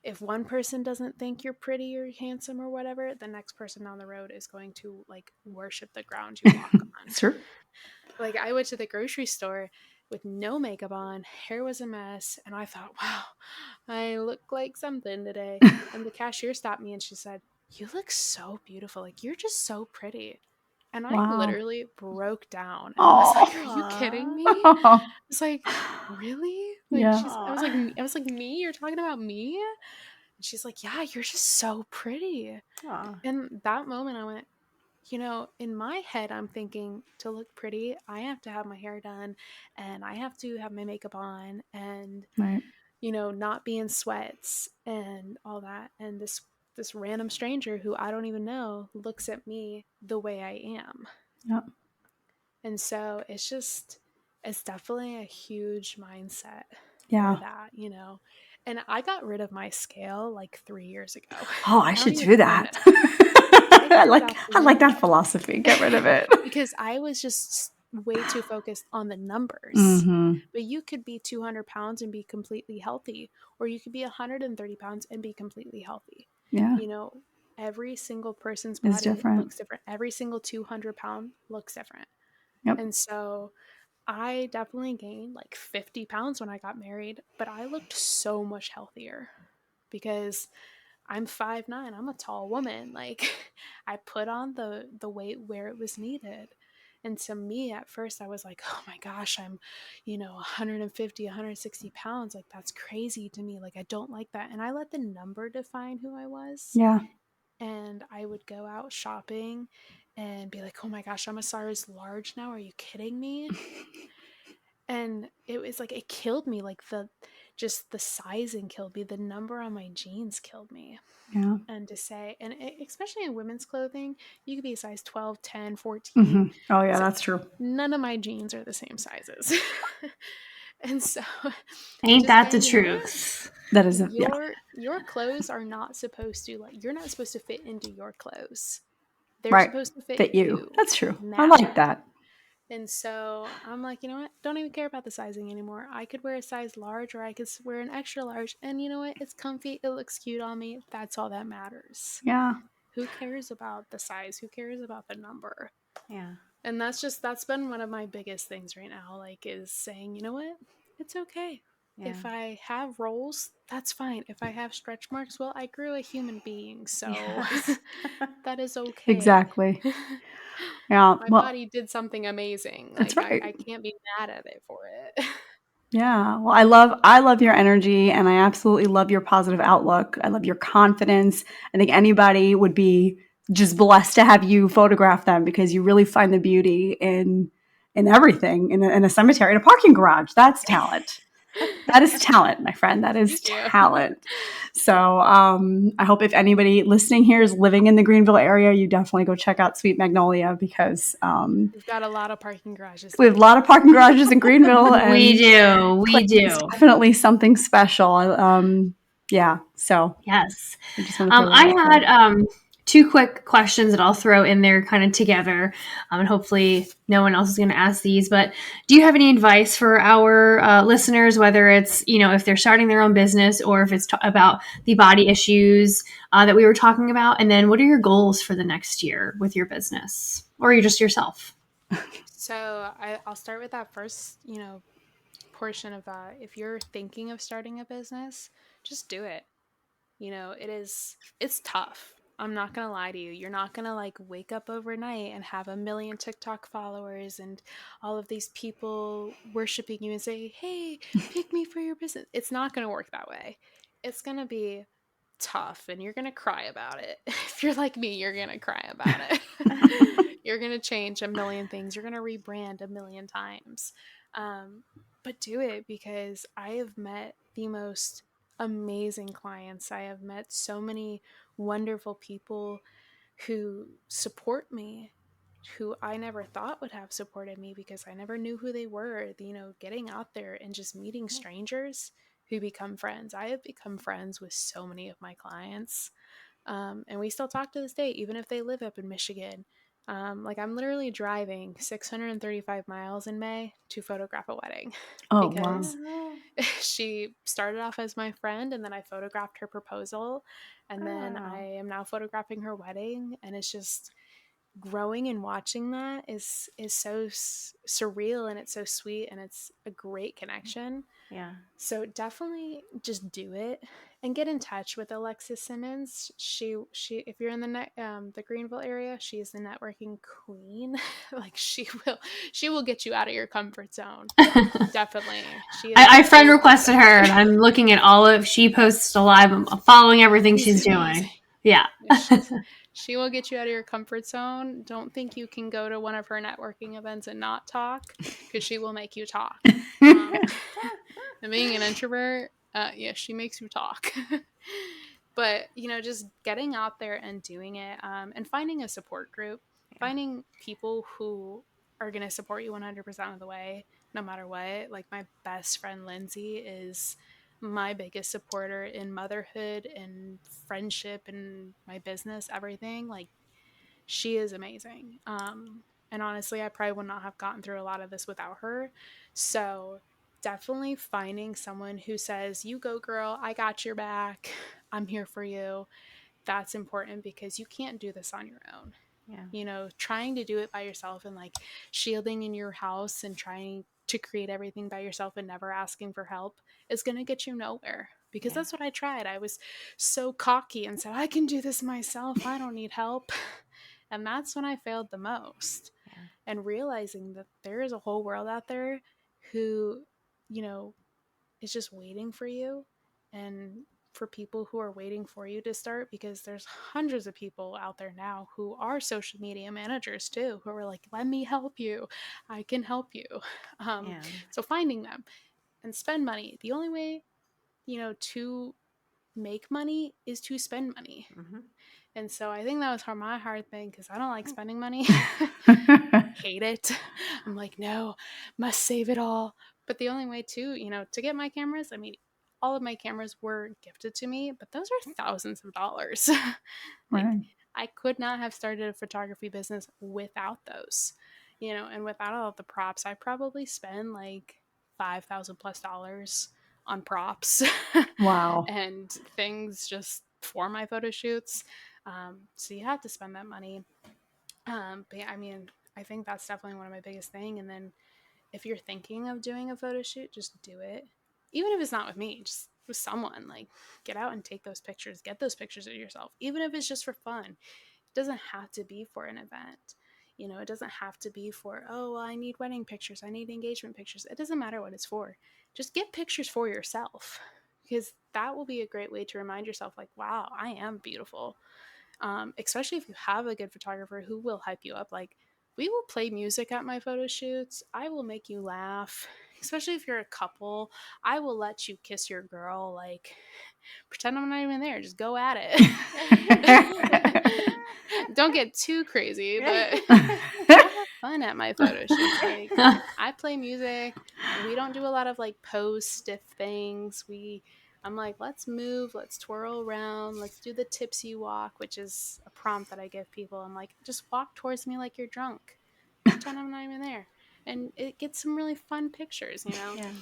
If one person doesn't think you're pretty or handsome or whatever, the next person down the road is going to worship the ground you walk on. It's true. I went to the grocery store with no makeup on, hair was a mess, and I thought, wow, I look like something today. And the cashier stopped me and she said, "You look so beautiful. You're just so pretty." And I literally broke down. And I was like, "Are you kidding me?" I was like, "Really?" I was like, "Me? You're talking about me?" And she's like, "Yeah, you're just so pretty." And that moment I went, in my head, I'm thinking, to look pretty, I have to have my hair done and I have to have my makeup on and, not be in sweats and all that. And this random stranger who I don't even know looks at me the way I am. Yep. And so it's definitely a huge mindset for that, And I got rid of my scale 3 years ago. Oh, I should do that. I like that philosophy. Get rid of it. Because I was just way too focused on the numbers. Mm-hmm. But you could be 200 pounds and be completely healthy, or you could be 130 pounds and be completely healthy. Yeah. Every single person's body looks different. Every single 200-pound looks different. Yep. And so I definitely gained 50 pounds when I got married, but I looked so much healthier because I'm 5'9". I'm a tall woman. I put on the weight where it was needed. And to me, at first, I was like, "Oh my gosh, I'm, 150, 160 pounds. That's crazy to me. I don't like that." And I let the number define who I was. Yeah. And I would go out shopping and be like, "Oh my gosh, I'm a size large now. Are you kidding me?" And it was it killed me. Just the sizing killed me. The number on my jeans killed me. Yeah. And to say, and especially in women's clothing, you could be a size 12, 10, 14. Mm-hmm. Oh yeah, that's true. None of my jeans are the same sizes. And so ain't that the truth? That is your clothes are not supposed to you're not supposed to fit into your clothes. They're supposed to fit you. That's true. Now. I like that. And so I'm like, you know what? Don't even care about the sizing anymore. I could wear a size large or I could wear an extra large. And you know what? It's comfy. It looks cute on me. That's all that matters. Yeah. Who cares about the size? Who cares about the number? Yeah. And that's been one of my biggest things right now, is saying, you know what? It's okay. Yeah. If I have rolls, that's fine. If I have stretch marks, well, I grew a human being. So that is okay. Exactly. Yeah. My body did something amazing. That's right. I can't be mad at it for it. Yeah. Well, I love your energy and I absolutely love your positive outlook. I love your confidence. I think anybody would be just blessed to have you photograph them because you really find the beauty in everything, in a cemetery, in a parking garage. That's talent. That is talent, my friend. That is talent. So I hope if anybody listening here is living in the Greenville area, you definitely go check out Sweet Magnolia because we've got a lot of parking garages. We have a lot of parking garages in Greenville. And we do. It's definitely something special. Yeah. So yes, I had 2 quick questions that I'll throw in there kind of together. And hopefully no one else is going to ask these, but do you have any advice for our listeners, whether it's, if they're starting their own business or if it's about the body issues that we were talking about? And then what are your goals for the next year with your business or you're just yourself? So I'll start with that first, portion of that. If you're thinking of starting a business, just do it. It's tough. I'm not going to lie to you. You're not going to like wake up overnight and have a million TikTok followers and all of these people worshiping you and say, "Hey, pick me for your business." It's not going to work that way. It's going to be tough and you're going to cry about it. If you're like me, you're going to cry about it. You're going to change a million things. You're going to rebrand a million times. But do it, because I have met the most amazing clients. I have met so many wonderful people who support me, who I never thought would have supported me because I never knew who they were. Getting out there and just meeting strangers who become friends. I have become friends with so many of my clients. And we still talk to this day, even if they live up in Michigan. Like, I'm literally driving 635 miles in May to photograph a wedding Oh, wow. because she started off as my friend, and then I photographed her proposal, and then I am now photographing her wedding, and it's just growing and watching that is so surreal, and it's so sweet, and it's a great connection. Yeah. So definitely just do it and get in touch with Alexis Simmons. She if you're in the Greenville area, she is the networking queen. Like, she will get you out of your comfort zone. Definitely. I friend requested her, and I'm looking at she posts a live. I'm following everything she's doing. Yeah. She will get you out of your comfort zone. Don't think you can go to one of her networking events and not talk, because she will make you talk. And being an introvert, yeah, she makes you talk. But, just getting out there and doing it, and finding a support group, finding people who are going to support you 100% of the way, no matter what. Like, my best friend, Lindsay, is my biggest supporter in motherhood and friendship and my business, everything. Like, she is amazing. And honestly, I probably would not have gotten through a lot of this without her. So definitely finding someone who says, "You go, girl, I got your back, I'm here for you." That's important, because you can't do this on your own. Yeah. Trying to do it by yourself and like shielding in your house and trying to create everything by yourself and never asking for help is going to get you nowhere, because that's what I tried. I was so cocky and said, "I can do this myself, I don't need help." And that's when I failed the most. Yeah. And realizing that there is a whole world out there who, you know, is just waiting for you, and for people who are waiting for you to start, because there's hundreds of people out there now who are social media managers too, who are like, "Let me help you. I can help you." Yeah. So finding them and spend money. The only way, to make money is to spend money. Mm-hmm. And so I think that was my hard thing, because I don't like spending money. Hate it. I'm like, no, must save it all. But the only way to get my cameras, I mean, all of my cameras were gifted to me, but those are thousands of dollars. Like, Right. I could not have started a photography business without those, and without all of the props. I probably spend like $5,000+ on props. Wow. And things just for my photo shoots. So you have to spend that money. But yeah, I mean, I think that's definitely one of my biggest thing. And then if you're thinking of doing a photo shoot, just do it. Even if it's not with me, just with someone. Like, get out and take those pictures. Get those pictures of yourself, even if it's just for fun. It doesn't have to be for an event. It doesn't have to be for, "Oh, well, I need wedding pictures, I need engagement pictures." It doesn't matter what it's for. Just get pictures for yourself, because that will be a great way to remind yourself, like, wow, I am beautiful. Especially if you have a good photographer who will hype you up. Like, we will play music at my photo shoots. I will make you laugh. Especially if you're a couple, I will let you kiss your girl. Like, pretend I'm not even there. Just go at it. Don't get too crazy, but have fun at my photo shoots. Like, I play music. We don't do a lot of like pose stiff things. I'm like, let's move, let's twirl around, let's do the tipsy walk, which is a prompt that I give people. I'm like, just walk towards me like you're drunk. Pretend I'm not even there. And it gets some really fun pictures, Yeah.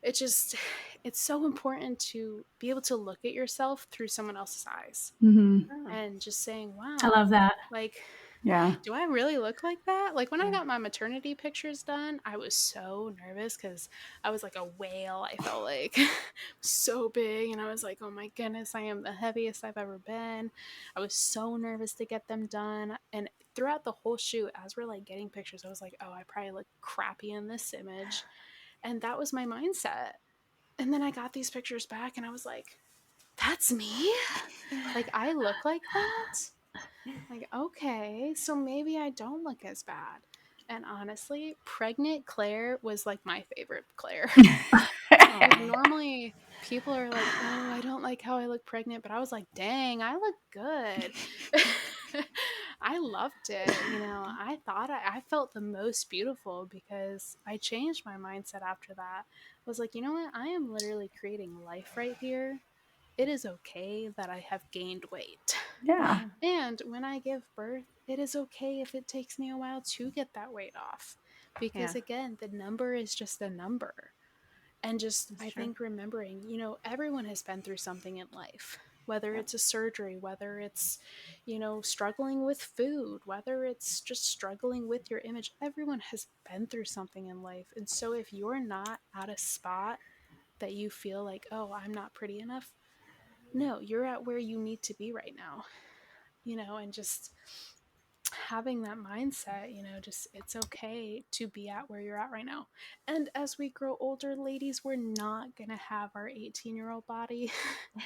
It's so important to be able to look at yourself through someone else's eyes. Mm-hmm. Oh. And just saying, wow. I love that. Like, Yeah. Do I really look like that? Like when I got my maternity pictures done, I was so nervous because I was like a whale. I felt like so big, and I was like, oh my goodness, I am the heaviest I've ever been. I was so nervous to get them done. And throughout the whole shoot, as we're like getting pictures, I was like, oh, I probably look crappy in this image. And that was my mindset. And then I got these pictures back and I was like, that's me? Like I look like that? Like, okay, so maybe I don't look as bad. And honestly, pregnant Claire was like my favorite Claire. Like normally people are like, "Oh, I don't like how I look pregnant," but I was like, "Dang, I look good." I loved it. I felt the most beautiful because I changed my mindset after that. I was like, "You know what? I am literally creating life right here. It is okay that I have gained weight." Yeah. And when I give birth, it is okay if it takes me a while to get that weight off. Because again, the number is just a number. And just, I think, remembering, everyone has been through something in life, whether it's a surgery, whether it's, struggling with food, whether it's just struggling with your image. Everyone has been through something in life. And so if you're not at a spot that you feel like, oh, I'm not pretty enough, no, you're at where you need to be right now, and just having that mindset, just it's okay to be at where you're at right now. And as we grow older, ladies, we're not going to have our 18-year-old body. Okay?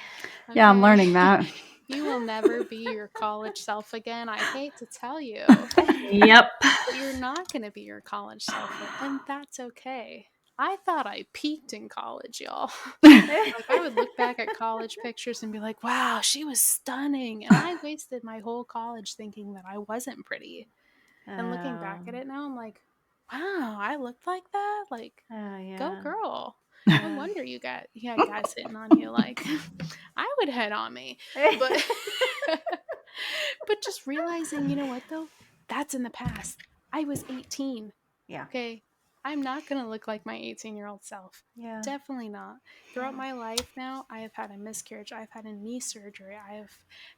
Yeah, I'm learning that. You will never be your college self again. I hate to tell you. Yep. But you're not going to be your college self, and that's okay. I thought I peaked in college, y'all. Like I would look back at college pictures and be like, wow, she was stunning. And I wasted my whole college thinking that I wasn't pretty. And looking back at it now, I'm like, wow, I looked like that? Like, go girl. No wonder you had guys hitting on you. Like, I would hit on me. But but just realizing, you know what though? That's in the past. I was 18. Yeah. Okay. I'm not going to look like my 18-year-old self. Yeah. Definitely not. Throughout my life now, I have had a miscarriage. I've had a knee surgery. I have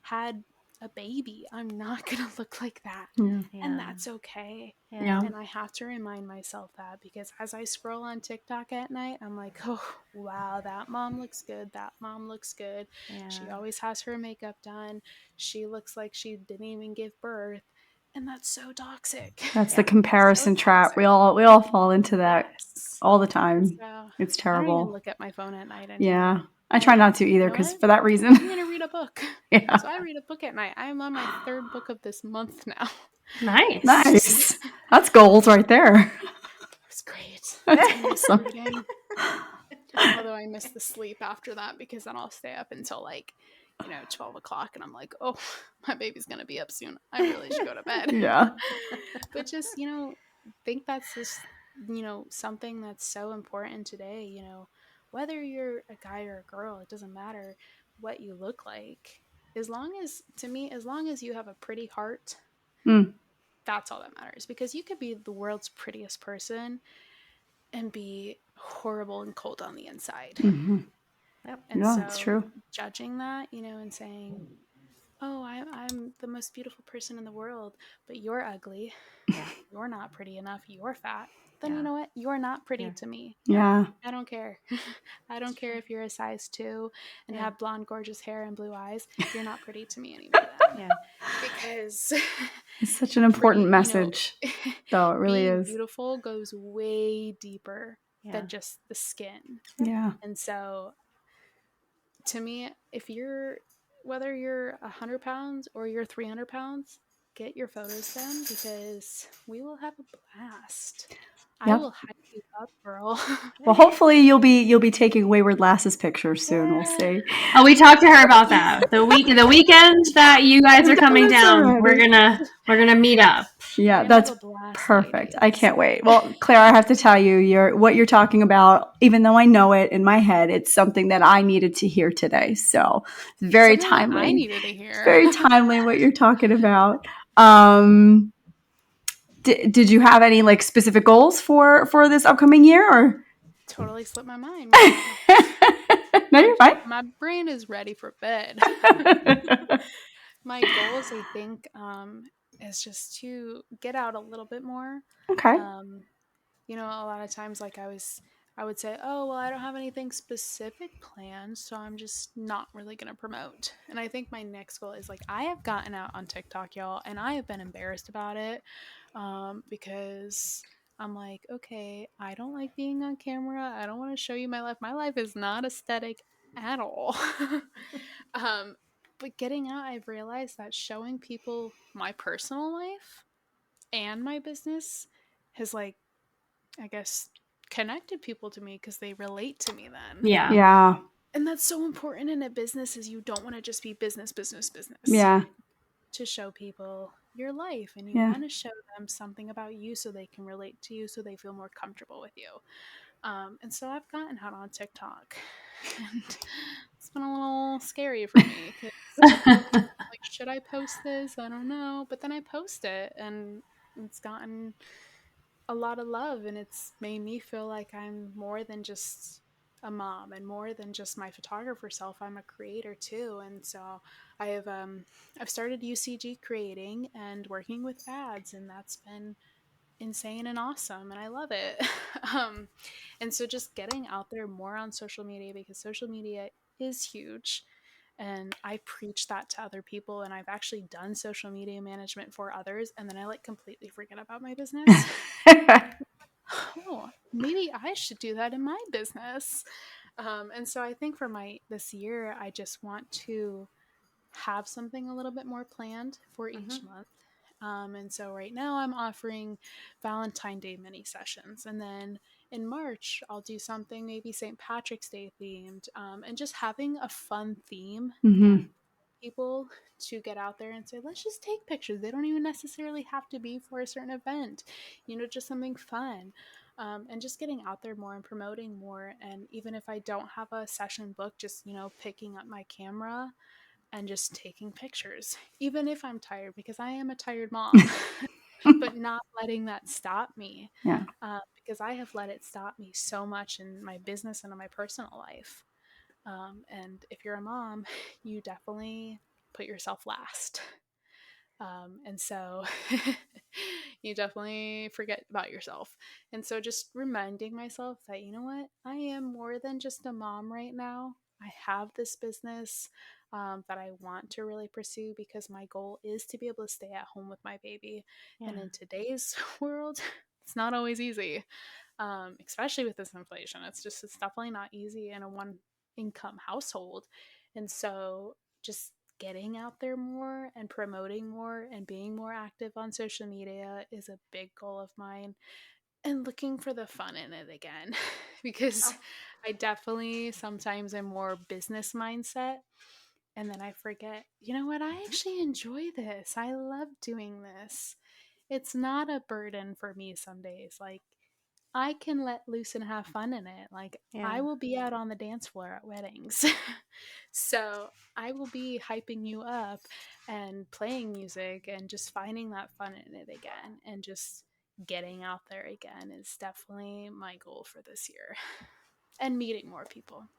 had a baby. I'm not going to look like that. Yeah. And that's okay. Yeah. And I have to remind myself that because as I scroll on TikTok at night, I'm like, oh, wow, that mom looks good. That mom looks good. She always has her makeup done. She looks like she didn't even give birth. And that's so toxic. That's the comparison trap. We all fall into that all the time. So, It's I don't even terrible. look at my phone at night anymore. Yeah. I try not to either You know because what? for that reason. I'm going to read a book. Yeah. So I read a book at night. I'm on my third book of this month now. Nice. Nice. That's gold right there. It's great. That's awesome. Reading. Although I miss the sleep after that because then I'll stay up until like 12 o'clock and I'm like, oh, my baby's going to be up soon. I really should go to bed. Yeah. But just, think that's just, something that's so important today, whether you're a guy or a girl, it doesn't matter what you look like. As long as you have a pretty heart, that's all that matters. Because you could be the world's prettiest person and be horrible and cold on the inside. Mm-hmm. Yep. And Yeah, so that's true. judging that, and saying, oh, I'm the most beautiful person in the world, but you're ugly. Yeah. You're not pretty enough. You're fat. Then you know what? You're not pretty to me. Yeah. I don't care. I don't care if you're a size 2 and have blonde, gorgeous hair and blue eyes. You're not pretty to me anymore. Then. Because it's such an important message, though. It really being is. Beautiful goes way deeper than just the skin. Yeah. And so, to me, whether you're 100 pounds or you're 300 pounds, get your photos done because we will have a blast. I will hype you up, girl. Well, hopefully you'll be taking Wayward Lass's pictures soon. We'll see. Oh, we talked to her about that. The weekend that you guys are coming down, we're gonna meet up. Yeah, that's perfect. I can't wait. Well, Claire, I have to tell you, what you're talking about, even though I know it in my head, it's something that I needed to hear today. So it's very timely. I needed to hear. It's very timely what you're talking about. Did you have any specific goals for this upcoming year, or? Totally slipped my mind. No, you're fine. My brain is ready for bed. My goals, I think, is just to get out a little bit more. Okay. You know, a lot of times, like I would say, oh, well, I don't have anything specific planned, so I'm just not really going to promote. And I think my next goal is like, I have gotten out on TikTok, y'all, and I have been embarrassed about it, because I'm like, okay, I don't like being on camera. I don't want to show you my life. My life is not aesthetic at all. um, but getting out, I've realized that showing people my personal life and my business has, like, I guess, connected people to me because they relate to me then. Yeah. Yeah. And that's so important in a business, is you don't want to just be business, business, business. Yeah. To show people your life, and you Yeah. want to show them something about you so they can relate to you, so they feel more comfortable with you. And so I've gotten out on TikTok, and it's been a little scary for me because, like, should I post this? I don't know. But then I post it, and it's gotten a lot of love, and it's made me feel like I'm more than just a mom and more than just my photographer self. I'm a creator too. And so I have I've started UCG creating and working with ads, and that's been insane and awesome, and I love it. um, and so just getting out there more on social media, because social media is huge, and I preach that to other people, and I've actually done social media management for others, and then I like completely forget about my business. Oh, maybe I should do that in my business. And so I think for my this year, I just want to have something a little bit more planned for each month. And so right now I'm offering Valentine Day mini sessions. And then in March, I'll do something maybe St. Patrick's Day themed, and just having a fun theme and people to get out there and say, let's just take pictures. They don't even necessarily have to be for a certain event, you know, just something fun. And just getting out there more and promoting more. And even if I don't have a session book, just, you know, picking up my camera and just taking pictures, even if I'm tired, because I am a tired mom, but not letting that stop me, Yeah. because I have let it stop me so much in my business and in my personal life. And if you're a mom, you definitely put yourself last. And so you definitely forget about yourself. And so just reminding myself that, you know what, I am more than just a mom right now. I have this business that I want to really pursue, because my goal is to be able to stay at home with my baby. Yeah. And in today's world, it's not always easy, especially with this inflation. It's definitely not easy in a one income household. And so just getting out there more and promoting more and being more active on social media is a big goal of mine, and looking for the fun in it again. Because I definitely sometimes am more business mindset, and then I forget, you know what, I actually enjoy this. I love doing this. It's not a burden for me some days. Like, I can let loose and have fun in it. Like, Yeah. I will be out on the dance floor at weddings. So I will be hyping you up and playing music and just finding that fun in it again, and just getting out there again is definitely my goal for this year. And meeting more people.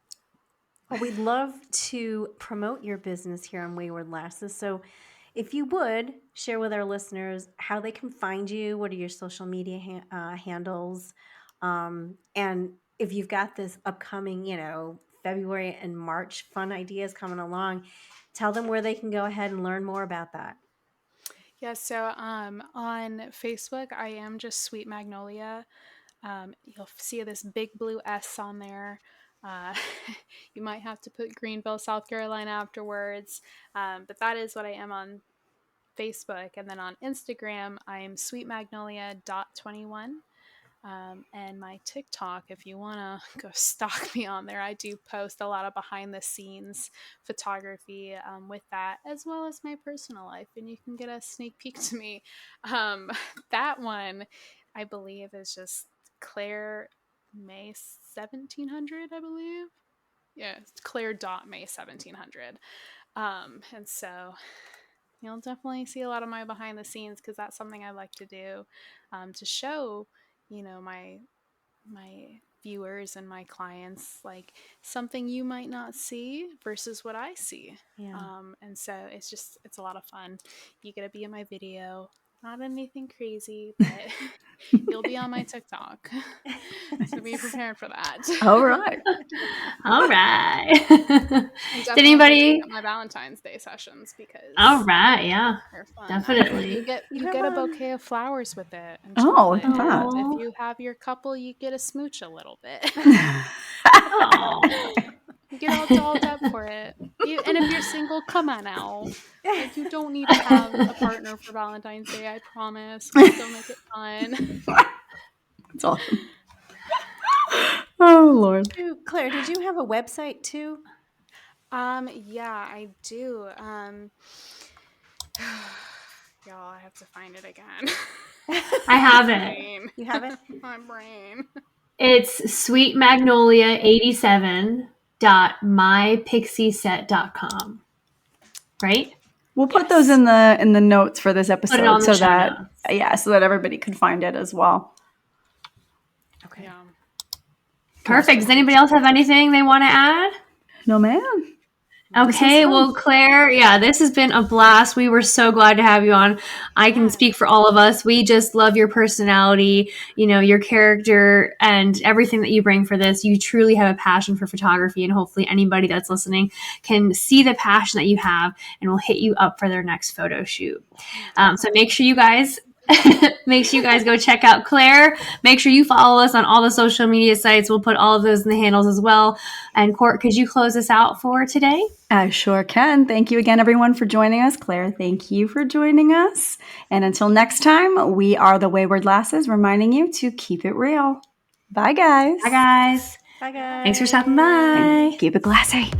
Well, we'd love to promote your business here on Wayward Lasses. So if you would share with our listeners how they can find you, what are your social media handles? And if you've got this upcoming, you know, February and March fun ideas coming along, tell them where they can go ahead and learn more about that. Yeah, so on Facebook, I am just Sweet Magnolia. You'll see this big blue S on there. Uh, you might have to put Greenville, South Carolina afterwards. But that is what I am on Facebook. And then on Instagram, I am sweetmagnolia.21. And my TikTok, if you want to go stalk me on there, I do post a lot of behind the scenes photography with that, as well as my personal life. And you can get a sneak peek to me. That one, I believe, is just Claire May 1700, I believe. Yeah, Claire.May 1700. And so you'll definitely see a lot of my behind the scenes, because that's something I like to do, to show, you know, my viewers and my clients like something you might not see versus what I see. Yeah. And so it's a lot of fun. You get to be in my video, not anything crazy, but you'll be on my TikTok. So be prepared for that. All right. All right. Did anybody? my Valentine's Day sessions because All right, yeah, they're fun. definitely. You get a bouquet of flowers with it and Oh, chocolate. And fun. if you have your couple, you get a smooch a little bit. Oh. You get all dolled up for it. And if you're single, come on now. Like, you don't need to have a partner for Valentine's Day, I promise. We'll still make it fun. That's awesome. Oh, Lord. Claire, did you have a website too? Yeah, I do. Y'all, I have to find it again. I have it. You have it? My brain. It's sweetmagnolia87.mypixieset.com. Right? We'll put those in the notes for this Put episode it on the so show that notes. so that everybody can find it as well. Okay. Yeah. Perfect. Does anybody else have anything they want to add? No, ma'am. Okay, well, Claire, yeah, this has been a blast. We were so glad to have you on. I can speak for all of us. We just love your personality, your character, and everything that you bring for this. You truly have a passion for photography, and hopefully anybody that's listening can see the passion that you have and will hit you up for their next photo shoot. So make sure you guys go check out Claire. Make sure you follow us on all the social media sites. We'll put all of those in the handles as well. And Court, could you close us out for today? I sure can. Thank you again, everyone, for joining us. Claire, thank you for joining us. And until next time, we are the Wayward Lasses, reminding you to keep it real. Bye, guys. Bye, guys. Bye, guys. Thanks for stopping by. Keep it glassy.